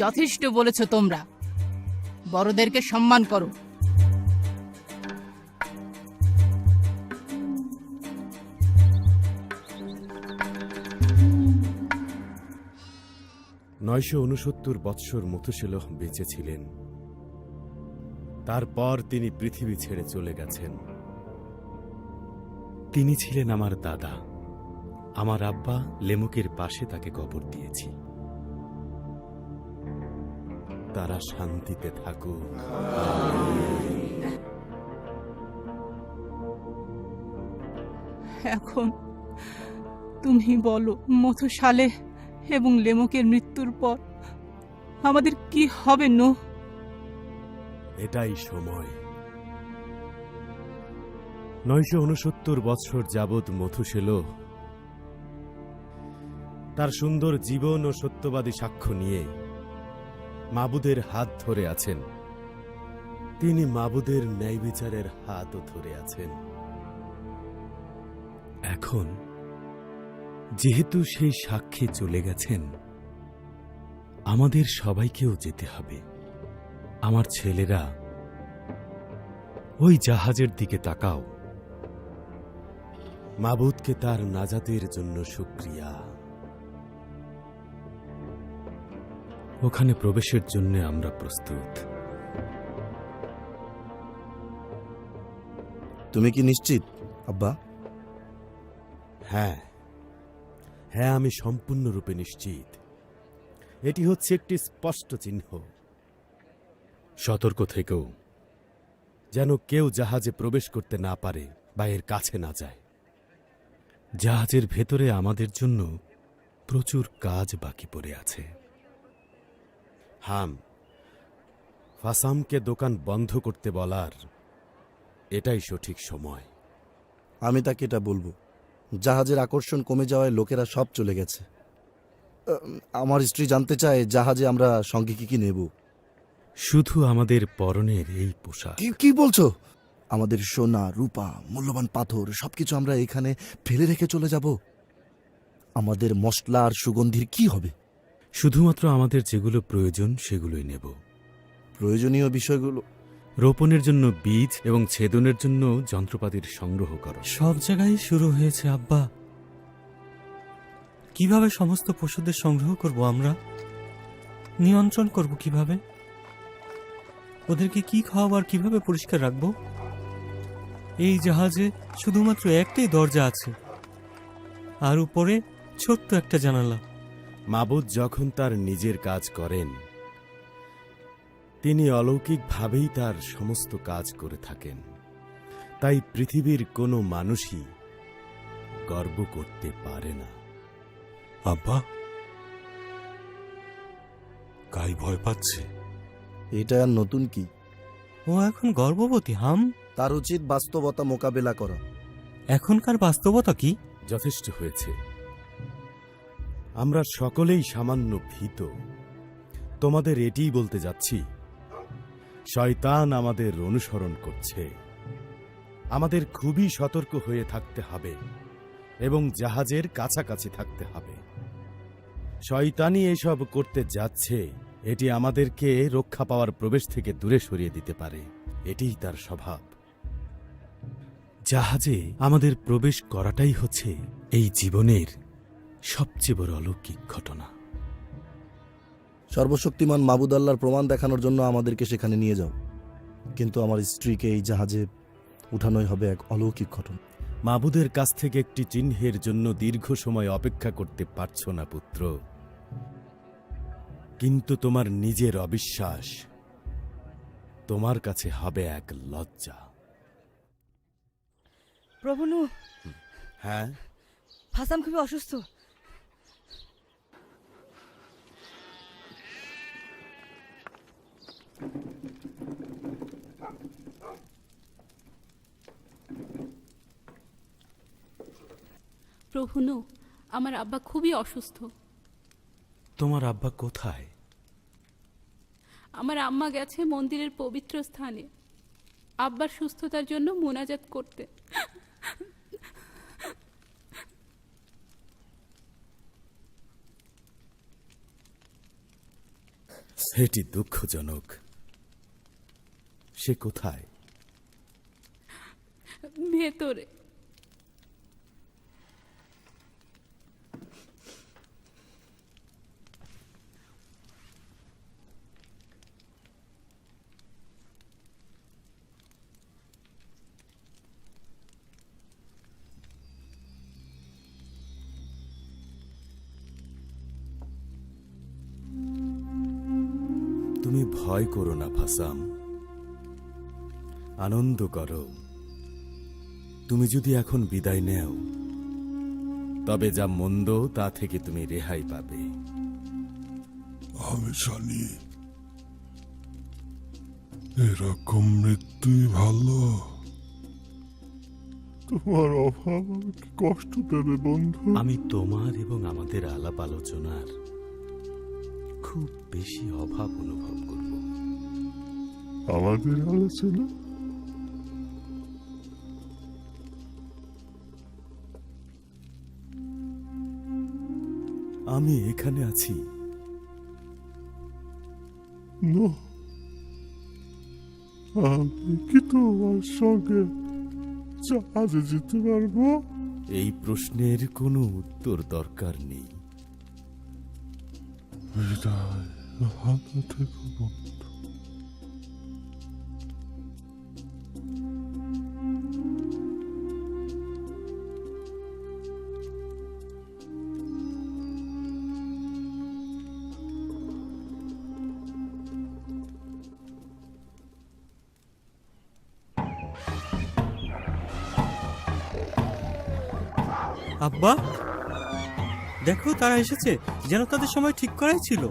যথেষ্ট বলেছো তোমরা। বড়দেরকে সম্মান করো। নয়শো 69 বৎসর মথুশেলহ বেঁচে ছিলেন। তারপর তিনি পৃথিবী ছেড়ে চলে গেছেন। তিনি ছিলেন আমার দাদা। আমার আব্বা লেমুকের পাশে তাকে কবর দিয়েছি। তারা শান্তিতে থাকুক। এখন তুমি বলো, মথুসালেহ এবং লেমকের মৃত্যুর পর আমাদের কি হবে নূহ? এটাই সময়। 969 বৎসর যাবৎ মথুশেলহ তার সুন্দর জীবন ও সত্যবাদী সাক্ষ্য নিয়ে মাবুদের হাত ধরে আছেন। তিনি মাবুদের ন্যায় বিচারের হাতও ধরে আছেন। এখন যেহেতু সেই সাক্ষী চলে গেছেন, আমাদের সবাইকেও যেতে হবে। আমার ছেলেরা, ওই জাহাজের দিকে তাকাও। মাবুদকে তার নাজাতের জন্য শুকরিয়া। ওখানে প্রবেশের জন্য আমরা প্রস্তুত। তুমি কি নিশ্চিত আব্বা? হ্যাঁ, আমি সম্পূর্ণরূপে নিশ্চিত। এটি হচ্ছে একটি স্পষ্ট চিহ্ন। সতর্ক থেকেও, যেন কেউ জাহাজে প্রবেশ করতে না পারে বা এর কাছে না যায়। জাহাজের ভেতরে আমাদের জন্য প্রচুর কাজ বাকি পড়ে আছে। হাম, ফাসামকে দোকান বন্ধ করতে বলার এটাই সঠিক সময়। আমি তাকে এটা বলবো। জাহাজের আকর্ষণ কমে যাওয়ায় লোকেরা সব চলে গেছে। আমার স্ত্রী জানতে চায় জাহাজে আমরা সঙ্গে কি কি নেব। শুধু আমাদের পরনের এই পোশাক। কি বলছো আমাদের সোনা রূপা মূল্যবান পাথর সবকিছু আমরা এখানে ফেলে রেখে চলে যাব? আমাদের মশলা আর সুগন্ধির কি হবে? শুধুমাত্র আমাদের যেগুলো প্রয়োজন সেগুলোই নেব। প্রয়োজনীয় বিষয়গুলো রোপণের জন্য বীজ এবং ছেদনের জন্য যন্ত্রপাতির সংগ্রহ করো। সব জায়গায় শুরু হয়েছে আব্বা। কিভাবে সমস্ত পশুদের সংগ্রহ করব আমরা? নিয়ন্ত্রণ করব কিভাবে? ওদেরকে কি খাওয়াবো আর কিভাবে পরিষ্কার রাখবো? এই জাহাজে শুধুমাত্র একটাই দরজা আছে, আর উপরে ছোট্ট একটা জানালা। মাবুদ যখন তার নিজের কাজ করেন, তিনি অলৌকিকভাবেই তার সমস্ত কাজ করে থাকেন। তাই পৃথিবীর কোনো মানুষই গর্ব করতে পারে না। আব্বা, গাই ভয় পাচ্ছে। এটা আর নতুন কি? ও এখন গর্ভবতী হাম। তার উচিত বাস্তবতা মোকাবেলা করা। এখনকার বাস্তবতা কি? যথেষ্ট হয়েছে। আমরা সকলেই সামান্য ভীত। তোমাদের এটিই বলতে যাচ্ছি, শয়তান আমাদের অনুসরণ করছে। আমাদের খুবই সতর্ক হয়ে থাকতে হবে এবং জাহাজের কাছাকাছি থাকতে হবে। শয়তানই এসব করতে যাচ্ছে। এটি আমাদেরকে রক্ষা পাওয়ার প্রবেশ থেকে দূরে সরিয়ে দিতে পারে। এটিই তার স্বভাব। জাহাজে আমাদের প্রবেশ করাটাই হচ্ছে এই জীবনের সবচেয়ে বড় অলৌকিক ঘটনা। সর্বশক্তিমান মাবুদ আল্লাহর প্রমাণ দেখানোর জন্য আমাদেরকে সেখানে নিয়ে যাও, কিন্তু আমার স্ত্রীকে এই জাহাজে উঠানোই হবে এক অলৌকিক ঘটনা। মাবুদের কাছ থেকে একটি চিহ্নের জন্য দীর্ঘ সময় অপেক্ষা করতে পারছো না পুত্র, কিন্তু তোমার নিজের অবিশ্বাস তোমার কাছে হবে এক লজ্জা। প্রভু নূহ, হ্যাঁ, ফাসাম খুবই অসুস্থ। প্রভু নূহ, আমার আব্বা খুবই অসুস্থ। তোমার আব্বা কোথায়? আমার আম্মা গেছে মন্দিরের পবিত্র স্থানে আব্বার সুস্থতার জন্য মোনাজাত করতে। এটি দুঃখজনক। সে কোথায়? ভেতরে। তুমি ভয় করো না ফাসাম, আনন্দ করো। তুমি যদি এখন বিদায় নেও, তবে যা মন্দ তা থেকে তুমি রেহাই পাবে। আমি জানি এরকম মৃত্যুই ভালো। তোমার অভাব আমাকে কষ্ট দেবে বন্ধু। আমি তোমার এবং আমাদের আলাপ আলোচনার খুব বেশি অভাব অনুভব করব। আমাদের আলোচনা আমি এখানে আছি। আমি কি তোমার সঙ্গে জাহাজে যেতে পারবো? এই প্রশ্নের কোনো উত্তর দরকার নেই। বিদায়, ভালো থেকো বন্ধু। আব্বা, দেখো তারা এসেছে, যেন তাদের সময় ঠিক করাই ছিল।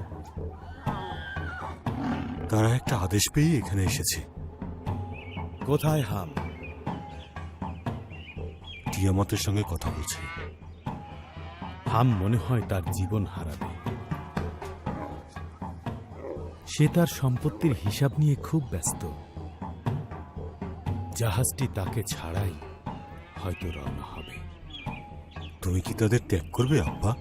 তারা একটা আদেশ পেয়ে এখানে এসেছে। কোথায় হাম? টিয়ামতের সঙ্গে কথা বলছে। হাম মনে হয় তার জীবন হারাবে। সে তার সম্পত্তির হিসাব নিয়ে খুব ব্যস্ত। জাহাজটি তাকে ছাড়াই হয়তো রওনা হবে। তুমি কি তাদের ত্যাগ করবে আব্বা?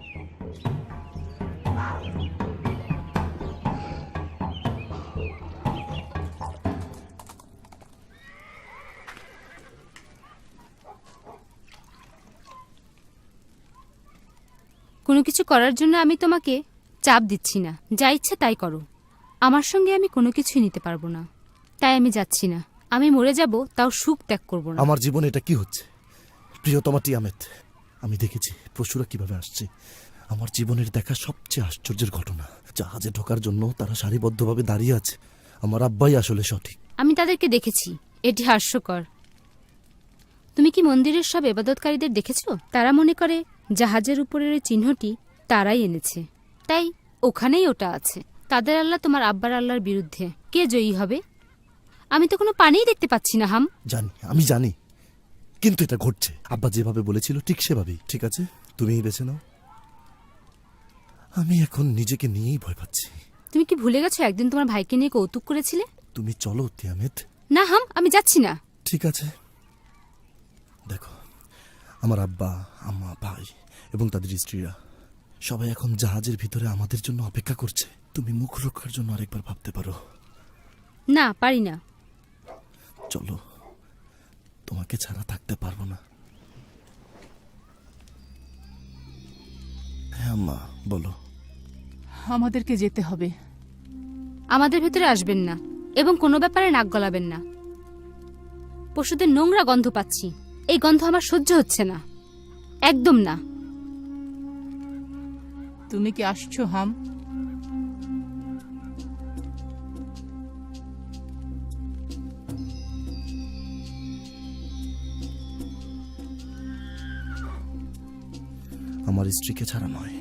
কোনো কিছু করার জন্য আমি তোমাকে চাপ দিচ্ছি না, যা ইচ্ছে তাই করো। আমার সঙ্গে আমি কোনো কিছুই নিতে পারবো না, তাই আমি যাচ্ছি না। আমি মরে যাব, তাও সুখ ত্যাগ করব না। আমার জীবনে এটা কি হচ্ছে? প্রিয়তমা টিয়ামেত, আমি দেখেছি পশুরা কিভাবে আসছে। আমার জীবনের দেখা সবচেয়ে আশ্চর্যের ঘটনা, জাহাজে ঢোকার জন্য তারা সারিবদ্ধভাবে দাঁড়িয়ে আছে। আমার আব্বাই আসলে সঠিক। আমি তাদেরকে দেখেছি, এটি হাস্যকর। তুমি কি মন্দিরের সব ইবাদতকারীদের দেখেছো? তারা মনে করে জাহাজের উপরের ওই চিহ্নটি তারাই এনেছে, তাই ওখানেই ওটা আছে। তাদের আল্লাহ তোমার আব্বার আল্লাহর বিরুদ্ধে। কে জয়ী হবে? আমি তো কোনো পানিই দেখতে পাচ্ছি না হাম। জানি, আমি জানি, কিন্তু এটা ঘটছে। আব্বা যেভাবে বলেছিল ঠিক সেভাবেই। ঠিক আছে, তুমিই বেছে নাও। আমি এখন নিজেকে নিয়েই ভয় পাচ্ছি। তুমি কি ভুলে গেছো একদিন তোমার ভাইকে নিয়ে কৌতুক করেছিলে? তুমি চলো তিয়ামেত। না হাম, আমি যাচ্ছি না। ঠিক আছে, দেখো, আমার আব্বা, আম্মা, ভাই এবং তাদের স্ত্রীরা সবাই এখন জাহাজের ভিতরে আমাদের জন্য অপেক্ষা করছে। তুমি মুখ রক্ষার জন্য আরেকবার ভাবতে পারো। না, পারি না। চলো, তোমাকে ছাড়া থাকতে পারবো না। হ্যাঁ আম্মা, বলো। আমাদেরকে যেতে হবে। আমাদের ভেতরে আসবেন না এবং কোনো ব্যাপারে নাক গলাবেন না। পশুদের নোংরা গন্ধ পাচ্ছি, এই গন্ধ আমার সহ্য হচ্ছে না, একদম না। তুমি কি আসছো হাম? আমার স্ত্রীকে ছাড়া নয়।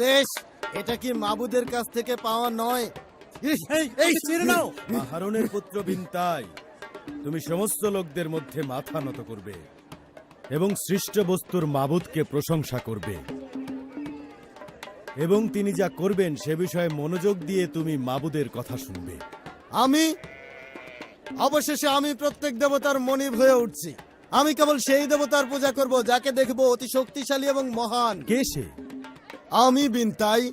বেশ, এটা কি মাবুদের কাছ থেকে পাওয়া নয়? আহারনের পুত্র বিনতাই, তুমি সমস্ত লোকদের মধ্যে মাথা নত করবে এবং সৃষ্ট বস্তুর মাবুদকে প্রশংসা করবে, এবং তিনি যা করবেন সে বিষয়ে মনোযোগ দিয়ে তুমি মাবুদের কথা শুনবে। অবশেষে আমি প্রত্যেক দেবতার মনিব হয়ে উঠছি। আমি কেবল সেই দেবতার পূজা করব যাকে দেখব অতি শক্তিশালী এবং মহান। কে সে? আমি বিনতাই,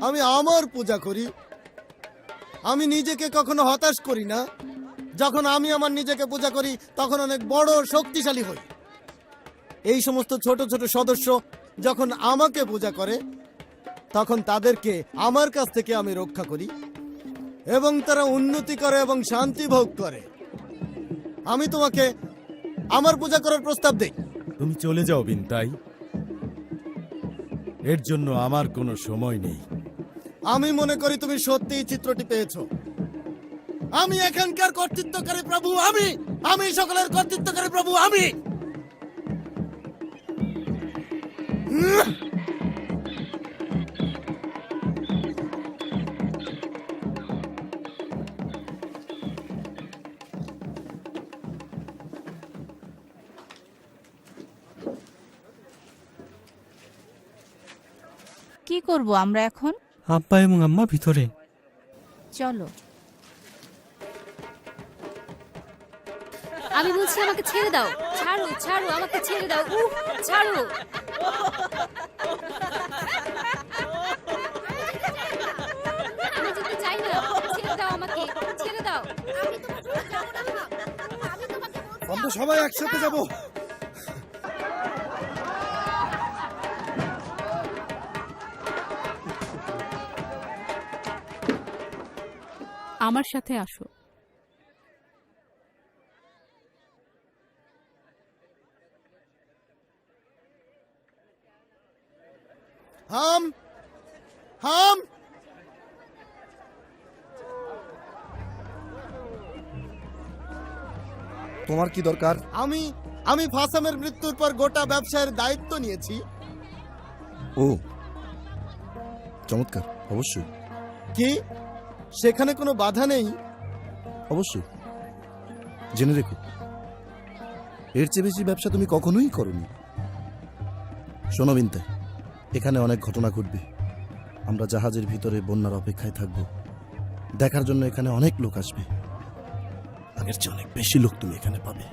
আমি আমার পূজা করি। আমি নিজেকে কখনো হতাশ করি না। যখন আমি আমার নিজেকে পূজা করি তখন অনেক বড় শক্তিশালী হই। এই সমস্ত ছোট ছোট সদস্য যখন আমাকে পূজা করে তখন তাদেরকে আমার কাছ থেকে আমি রক্ষা করি এবং তারা উন্নতি করে এবং শান্তি ভোগ করে। আমি তোমাকে আমার পূজা করার প্রস্তাব দেই। তুমি চলে যাও বিনতাই, এর জন্য আমার কোনো সময় নেই। আমি মনে করি তুমি সত্যিই চিত্রটি পেয়েছো। আমি এখানকার কর্তৃত্বকারী প্রভু, আমি সকলের কর্তৃত্বকারী প্রভু, আমি। কি করব আমরা এখন? আব্বা এবং আম্মা ভিতরে। চলো। আমি বলছি আমাকে ছেড়ে দাও, ছাড়ো ছাড়ো, আমাকে ছেড়ে দাও, ছাড়ো। আমি যেতে চাই না, ছেড়ে দাও আমাকে, ছেড়ে দাও। আমরা সবাই একসাথে যাব। আমার সাথে আসো। হাম, হাম, তোমার কি দরকার? আমি ফাসামের মৃত্যুর পর গোটা ব্যবসায়ের দায়িত্ব নিয়েছি। ও, চমৎকার, অবশ্যই কি সেখানে কোনো বাধা নেই? অবশ্যই। জেনে রেখো, এর চেয়ে বেশি ব্যবসা তুমি কখনোই করনি। শোনো বিনতে, এখানে অনেক ঘটনা ঘটবে। আমরা জাহাজের ভিতরে বন্যার অপেক্ষায় থাকব। দেখার জন্য এখানে অনেক লোক আসবে। আগের চেয়ে অনেক বেশি লোক তুমি এখানে পাবে।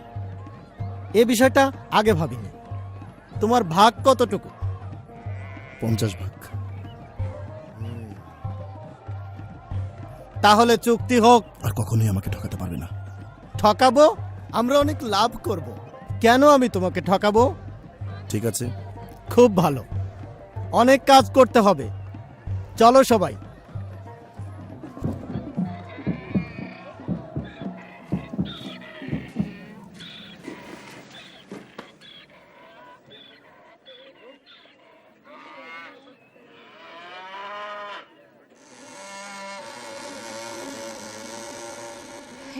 এ বিষয়টা আগে ভাবিনি। তোমার ভাগ কতটুকু? 50 ভাগ। তাহলে চুক্তি হোক। আর কখনোই আমাকে ঠকাতে পারবে না। ঠকাবো? আমরা অনেক লাভ করব। কেন আমি তোমাকে ঠকাবো? ঠিক আছে। খুব ভালো, অনেক কাজ করতে হবে। চলো সবাই।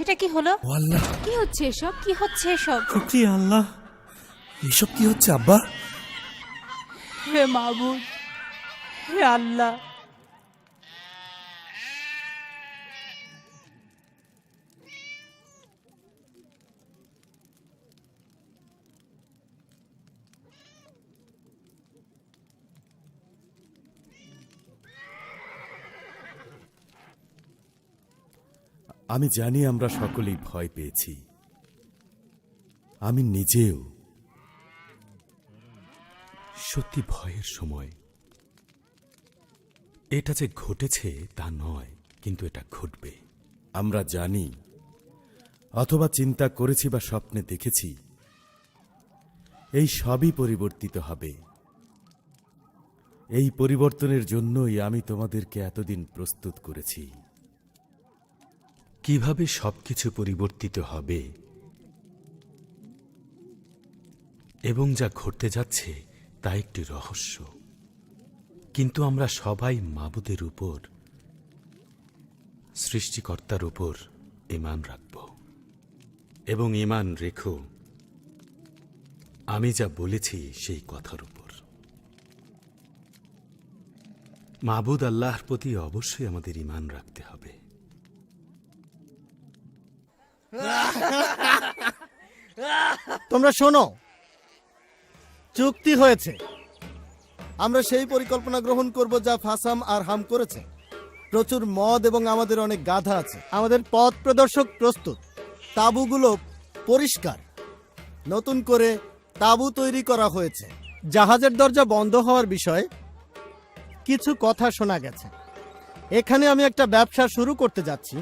এটা কি হলো? ও আল্লাহ, কি হচ্ছে এসব? কি হচ্ছে এসব? শুকরিয়া আল্লাহ। এসব কি হচ্ছে আব্বা? হে মাবুদ, হে আল্লাহ, আমি জানি আমরা সকলেই ভয় পেয়েছি। আমি নিজেও। সত্যি ভয়ের সময়। এটা যে ঘটেছে তা নয়, কিন্তু এটা ঘটবে। আমরা জানি, অথবা চিন্তা করেছি বা স্বপ্নে দেখেছি, এই সবই পরিবর্তিত হবে। এই পরিবর্তনের জন্যই আমি তোমাদেরকে এতদিন প্রস্তুত করেছি। কিভাবে সবকিছু পরিবর্তিত হবে এবং যা ঘটতে যাচ্ছে তা একটি রহস্য। কিন্তু আমরা সবাই মাবুদের উপর, সৃষ্টিকর্তার উপর ঈমান রাখব। এবং ঈমান রেখো আমি যা বলেছি সেই কথার উপর। মাবুদ আল্লাহর প্রতি অবশ্যই আমাদের ঈমান রাখতে হবে। তোমরা শোনো, চুক্তি হয়েছে। আমরা সেই পরিকল্পনা গ্রহণ করব যা ফাসাম আর হাম করেছে। প্রচুর মদ এবং আমাদের অনেক গাধা আছে। আমাদের পথ প্রদর্শক প্রস্তুত। তাঁবুগুলো পরিষ্কার। নতুন করে তাঁবু তৈরি করা হয়েছে। জাহাজের দরজা বন্ধ হওয়ার বিষয়ে কিছু কথা শোনা গেছে। এখানে আমি একটা ব্যবসা শুরু করতে যাচ্ছি।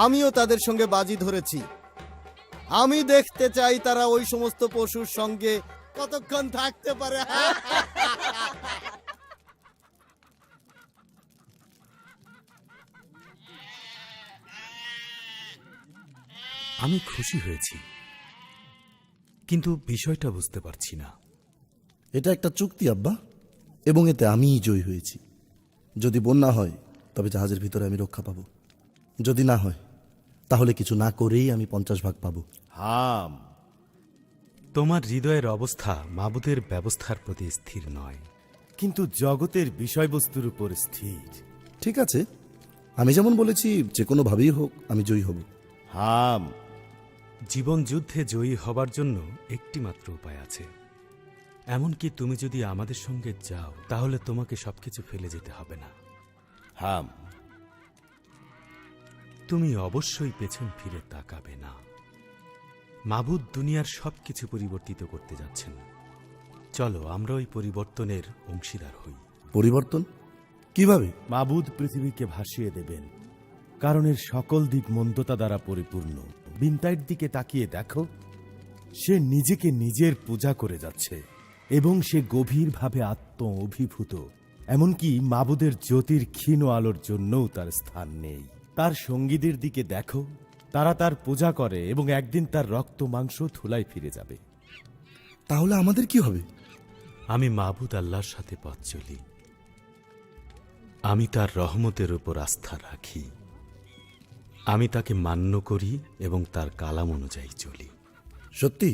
আমিও তাদের সঙ্গে বাজি ধরেছি। আমি দেখতে চাই তারা ওই সমস্ত পশুর সঙ্গে কতক্ষণ থাকতে পারে। আমি খুশি হয়েছি, কিন্তু বিষয়টা বুঝতে পারছি না। এটা একটা চুক্তি আব্বা, এবং এতে আমিই জয়ী হয়েছি। যদি বন্যা হয় তবে জাহাজের ভিতরে আমি রক্ষা পাবো। যদি না হয় তাহলে কিছু না করেই আমি 50 ভাগ পাবো। হাম, তোমার হৃদয়ের অবস্থা মাবুদের ব্যবস্থার প্রতি স্থির নয়, কিন্তু জগতের বিষয়বস্তুর উপর স্থির। ঠিক আছে, আমি যেমন বলেছি যে কোনোভাবেই হোক আমি জয়ী হব। হাম, জীবন যুদ্ধে জয়ী হবার জন্য একটি মাত্র উপায় আছে। এমনকি তুমি যদি আমাদের সঙ্গে যাও তাহলে তোমাকে সবকিছু ফেলে যেতে হবে না। হাম, তুমি অবশ্যই পেছন ফিরে তাকাবে না। মাবুদ দুনিয়ার সবকিছু পরিবর্তিত করতে যাচ্ছেন। চলো আমরা ওই পরিবর্তনের অংশীদার হই। পরিবর্তন কিভাবে? মাবুদ পৃথিবীকে ভাসিয়ে দেবেন, কারণ এর সকল দিক মন্দতা দ্বারা পরিপূর্ণ। বিনতাইয়ের দিকে তাকিয়ে দেখো, সে নিজেকে নিজের পূজা করে যাচ্ছে এবং সে গভীরভাবে আত্ম অভিভূত। এমনকি মাবুদের জ্যোতির ক্ষীণ আলোর জন্যও তার স্থান নেই। তার সঙ্গীদের দিকে দেখো, তারা তার পূজা করে এবং একদিন তার রক্ত মাংস ধুলায় ফিরে যাবে। তাহলে আমাদের কি হবে? আমি মাবুদ আল্লাহর সাথে পথ চলি। আমি তার রহমতের উপর আস্থা রাখি। আমি তাকে মান্য করি এবং তার কালাম অনুযায়ী চলি। সত্যি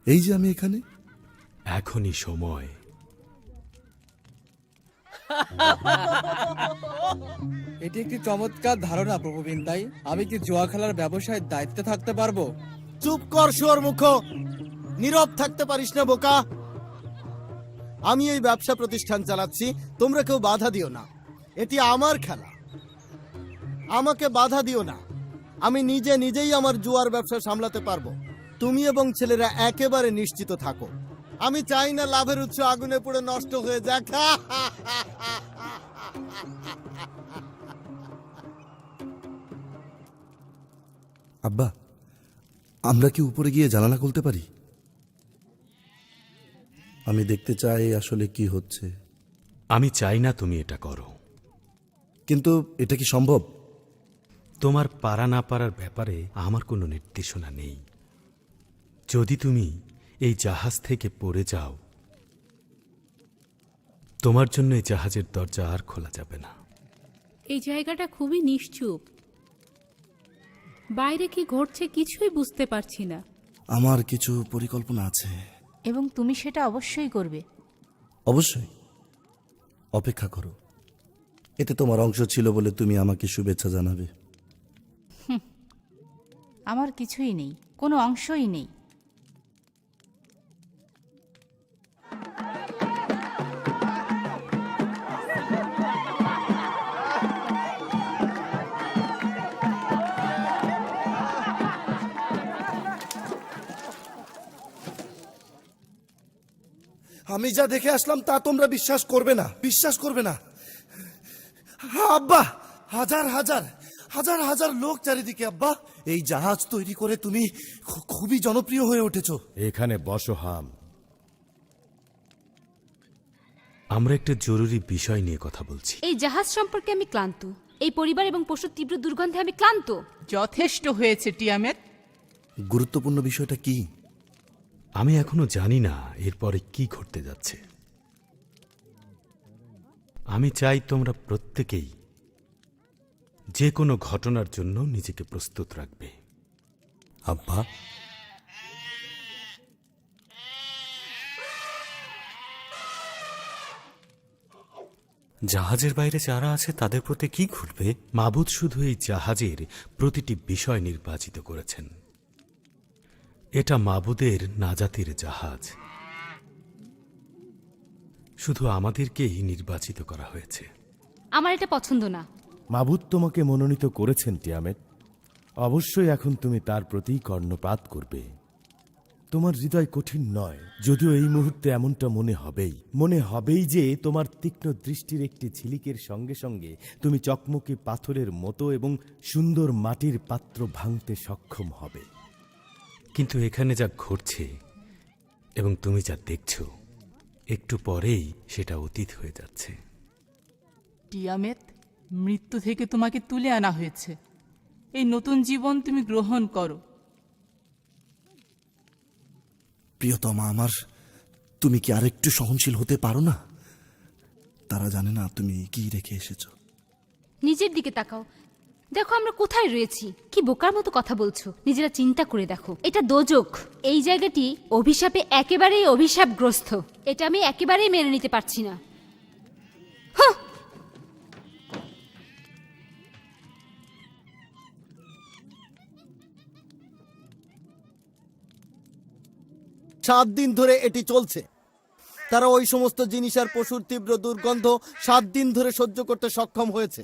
এই যে আমি এখানে, এখনই সময়। এটি একটি চমৎকার ধারণা প্রভু বিন্তাই। আমি কি জুয়া খেলার ব্যবসায় দায়িত্বে থাকতে পারবো? চুপ কর শুয়োর মুখ, নীরব থাকতে পারিস না বোকা। আমি এই ব্যবসা প্রতিষ্ঠান চালাচ্ছি, তোমরা কেউ বাধা দিও না। এটি আমার খেলা, আমাকে বাধা দিও না। আমি নিজেই আমার জুয়ার ব্যবসা সামলাতে পারবো। তুমি এবং ছেলেরা একেবারে নিশ্চিত থাকো। আমি চাই না লাভের উৎস আগুনে পুড়ে নষ্ট হয়ে যাক। আব্বা, আমরা কি উপরে গিয়ে জানালা খুলতে পারি? আমি দেখতে চাই আসলে কি হচ্ছে। আমি চাই না তুমি এটা করো। কিন্তু এটা কি সম্ভব? তোমার পারা না পারার ব্যাপারে আমার কোনো নির্দেশনা নেই। যদি তুমি এই জাহাজ থেকে পড়ে যাও, তোমার জন্য এই জাহাজের দরজা আর খোলা যাবে না। এই জায়গাটা খুবই নিশ্চুপ, বাইরে কি ঘটছে কিছুই বুঝতে পারছি না। আমার কিছু পরিকল্পনা আছে। এবং তুমি সেটা অবশ্যই করবে। অবশ্যই, অপেক্ষা করো। এতে তোমার অংশ ছিল বলে তুমি আমাকে শুভেচ্ছা জানাবে। আমার কিছুই নেই, কোনো অংশই নেই। আমি যা দেখে আসলাম তা তোমরা বিশ্বাস করবে না। আব্বা, হাজার হাজার হাজার হাজার লোক চারিদিকে। আব্বা, এই জাহাজ তৈরি করে তুমি খুবই জনপ্রিয় হয়ে উঠেছো। এখানে বসো হাম। আমরা একটা জরুরি বিষয় নিয়ে কথা বলছি। এই জাহাজ সম্পর্কে আমি ক্লান্ত। এই পরিবার এবং পশুর তীব্র দুর্গন্ধে আমি ক্লান্ত। যথেষ্ট হয়েছে টিয়ামেট। গুরুত্বপূর্ণ বিষয়টা কি? আমি এখনো জানি না এরপরে কি ঘটতে যাচ্ছে। আমি চাই তোমরা প্রত্যেকেই যে কোনো ঘটনার জন্য নিজেকে প্রস্তুত রাখবে। আব্বা, জাহাজের বাইরে যারা আছে তাদের প্রতি কি ঘটবে? মাবুদ শুধু এই জাহাজের প্রতিটি বিষয় নির্বাচিত করেছেন। এটা মাবুদের নাজাতের জাহাজ। শুধু আমাদেরকেই নির্বাচিত করা হয়েছে। আমার এটা পছন্দ না। মাবুদ তোমাকে মনোনীত করেছেন টিয়ামেট। অবশ্যই এখন তুমি তার প্রতি কর্ণপাত করবে। তোমার হৃদয় কঠিন নয়, যদিও এই মুহূর্তে এমনটা মনে হবেই যে তোমার তীক্ষ্ণ দৃষ্টির একটি ঝিলিকের সঙ্গে সঙ্গে তুমি চকমকি পাথরের মতো এবং সুন্দর মাটির পাত্র ভাঙতে সক্ষম হবে। কিন্তু এখানে যা ঘটছে এবং তুমি যা দেখছো, একটু পরেই সেটা অতীত হয়ে যাচ্ছে। টিয়ামেট, মৃত্যু থেকে তোমাকে তুলে আনা হয়েছে। এই নতুন জীবন তুমি গ্রহণ করো। প্রিয়তমা আমার, তুমি কি আরেকটু সহনশীল হতে পারো না? তারা জানে না তুমি কি রেখে এসেছো। নিজের দিকে তাকাও, দেখো আমরা কোথায় রয়েছি। কি বোকার মতো কথা বলছো, নিজেরা চিন্তা করে দেখো। এটা দোজখ। এই জায়গাটি অভিশাপে একেবারেই অভিশাপগ্রস্ত। এটা আমি একেবারেই মেনে নিতে পারছি না। 7 দিন ধরে এটি চলছে। তারা ওই সমস্ত জিনিস আর পশুর তীব্র দুর্গন্ধ 7 দিন ধরে সহ্য করতে সক্ষম হয়েছে।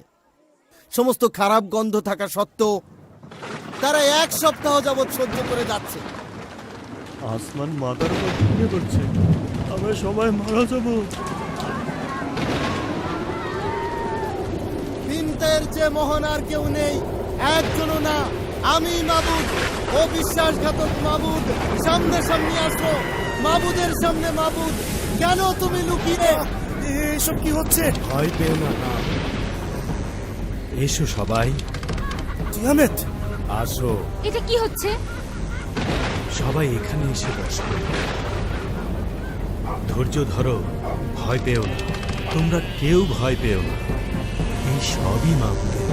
সমস্ত খারাপ গন্ধ থাকা সত্ত্বেও তারা 1 সপ্তাহ যাবৎ সহ্য করে যাচ্ছে। আসমান মাথার উপর ভেঙে পড়ছে, আমরা সবাই মারা যাব। বিনতের চেয়ে মহান আর কেউ নেই, একজনও না। আমি মাবুদ, ও বিশ্বাসঘাতক মাবুদ, সামনে সামনে আসো। মাবুদের সামনে মাবুদ, কেন তুমি লুকিয়ে? এসব কি হচ্ছে? ভয় পেও না। এসো সবাই, টিয়ামেট, আসো। এটা কি হচ্ছে? সবাই এখানে এসে বসো। ধৈর্য ধরো, ভয় পেও না। তোমরা কেউ ভয় পেও না। এই সবই মাবুদের।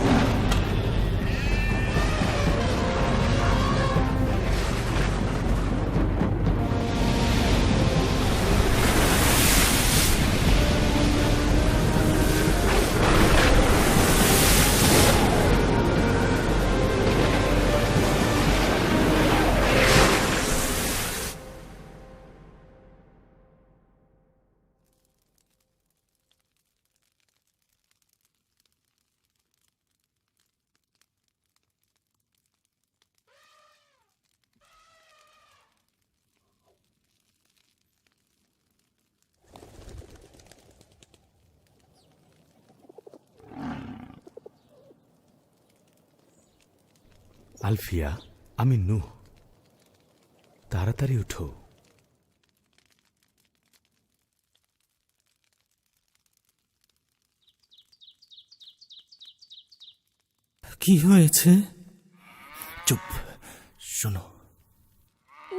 আলফিয়া, আমি নূহ। তাড়াতাড়ি উঠো। কি হয়েছে? চুপ, শোনো।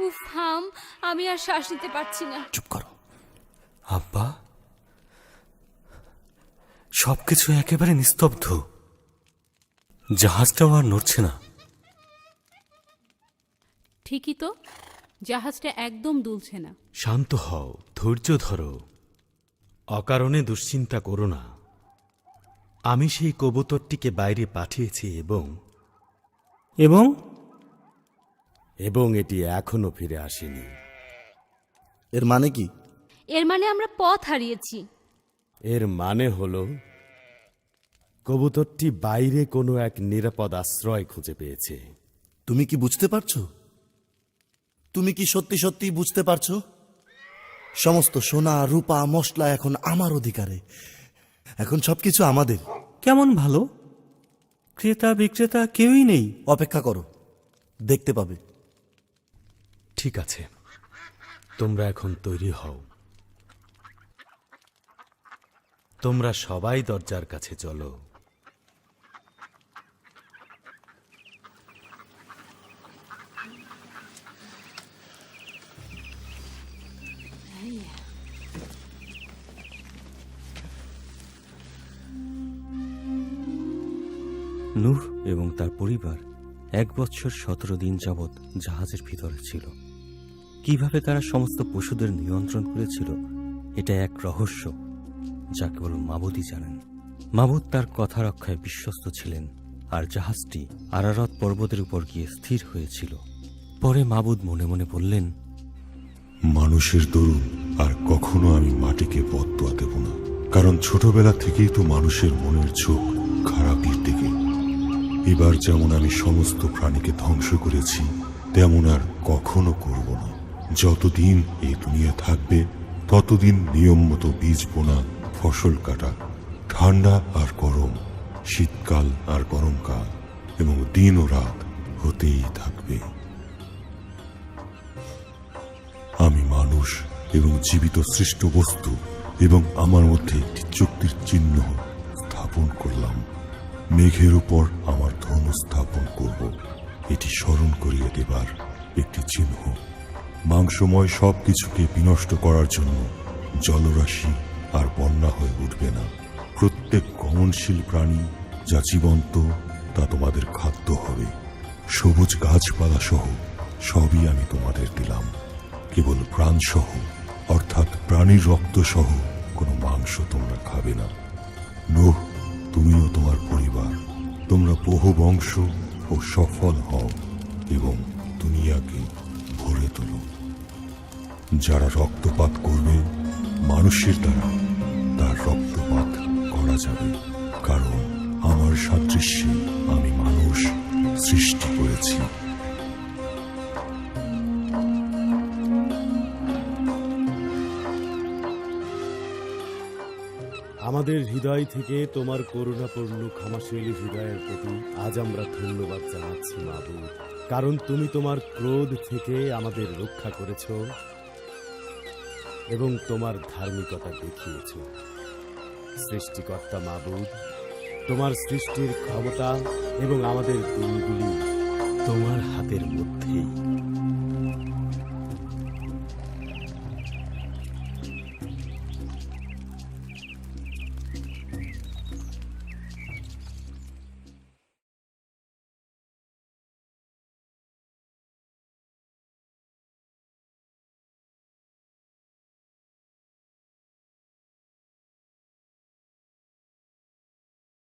উফ হাম, আমি আর শ্বাস নিতে পারছি না। চুপ করো। আব্বা, সবকিছু একেবারে নিস্তব্ধ। জাহাজটাও আর নড়ছে না। ঠিকই তো, জাহাজটা একদম দুলছে না। শান্ত হও, ধৈর্য ধরো। অকারণে দুশ্চিন্তা করো না। আমি সেই কবুতরটিকে বাইরে পাঠিয়েছি এবং এবং এটি এখনো ফিরে আসেনি। এর মানে কি? এর মানে আমরা পথ হারিয়েছি। এর মানে হল কবুতরটি বাইরে কোনো এক নিরাপদ আশ্রয় খুঁজে পেয়েছে। তুমি কি বুঝতে পারছো? তুমি কি সত্যি সত্যি বুঝতে পারছো? সমস্ত সোনা, রূপা, মশলা এখন আমার অধিকারে। এখন সবকিছু আমাদের। কেমন ভালো? ক্রেতা বিক্রেতা কেউই নেই। অপেক্ষা করো, দেখতে পাবে। ঠিক আছে, তোমরা এখন তৈরি হও। তোমরা সবাই দরজার কাছে চলো। নূহ এবং তার পরিবার 1 বৎসর 17 দিন যাবৎ জাহাজের ভিতরে ছিল। কিভাবে তারা সমস্ত পশুদের নিয়ন্ত্রণ করেছিল, এটা এক রহস্য যা কেবল মাবুদই জানেন। মাবুদ তার কথা রক্ষায় বিশ্বস্ত ছিলেন, আর জাহাজটি আরারত পর্বতের উপর গিয়ে স্থির হয়েছিল। পরে মাবুদ মনে মনে বললেন, মানুষের দরুন আর কখনো আমি মাটিকে বদদোয়া দেব না, কারণ ছোটবেলা থেকেই তো মানুষের মনের ঝোঁক খারাপের দিকে। এবার যেমন আমি সমস্ত প্রাণীকে ধ্বংস করেছি, তেমন আর কখনো করব না। যতদিন এই দুনিয়া থাকবে ততদিন নিয়ম মতো বীজ বোনা, ফসল কাটা, ঠান্ডা আর গরম, শীতকাল আর গরমকাল, এবং দিন ও রাত হতেই থাকবে। আমি মানুষ এবং জীবিত সৃষ্ট বস্তু এবং আমার মধ্যে একটি চুক্তির চিহ্ন স্থাপন করলাম। মেঘের উপর আমার ধনু স্থাপন করব, এটি স্মরণ করিয়ে দেবার একটি চিহ্ন। মাংসময় সবকিছুকে বিনষ্ট করার জন্য জলরাশি আর বন্যা হয়ে উঠবে না। প্রত্যেক গমনশীল প্রাণী যা জীবন্ত তা তোমাদের খাদ্য হবে। সবুজ গাছপালা সহ সবই আমি তোমাদের দিলাম। কেবল প্রাণ সহ, অর্থাৎ প্রাণীর রক্ত সহ কোনো মাংস তোমরা খাবে না। নূহ, তুমিও তোমার পরিবার, তোমরা বহু বংশ ও সফল হও এবং দুনিয়াকে ভরে তোলো। যারা রক্তপাত করবে, মানুষের দ্বারা তার রক্তপাত করা যাবে, কারণ আমার সাদৃশ্যে আমি মানুষ সৃষ্টি করেছি। আমাদের হৃদয় থেকে তোমার করুণাপূর্ণ ক্ষমাশীল হৃদয়ের প্রতি আজ আমরা ধন্যবাদ জানাচ্ছি মাবুদ, কারণ তুমি তোমার ক্রোধ থেকে আমাদের রক্ষা করেছ এবং তোমার ধার্মিকতা দেখিয়েছ। সৃষ্টিকর্তা মাবুদ, তোমার সৃষ্টির ক্ষমতা এবং আমাদের দিনগুলি তোমার হাতের মধ্যেই।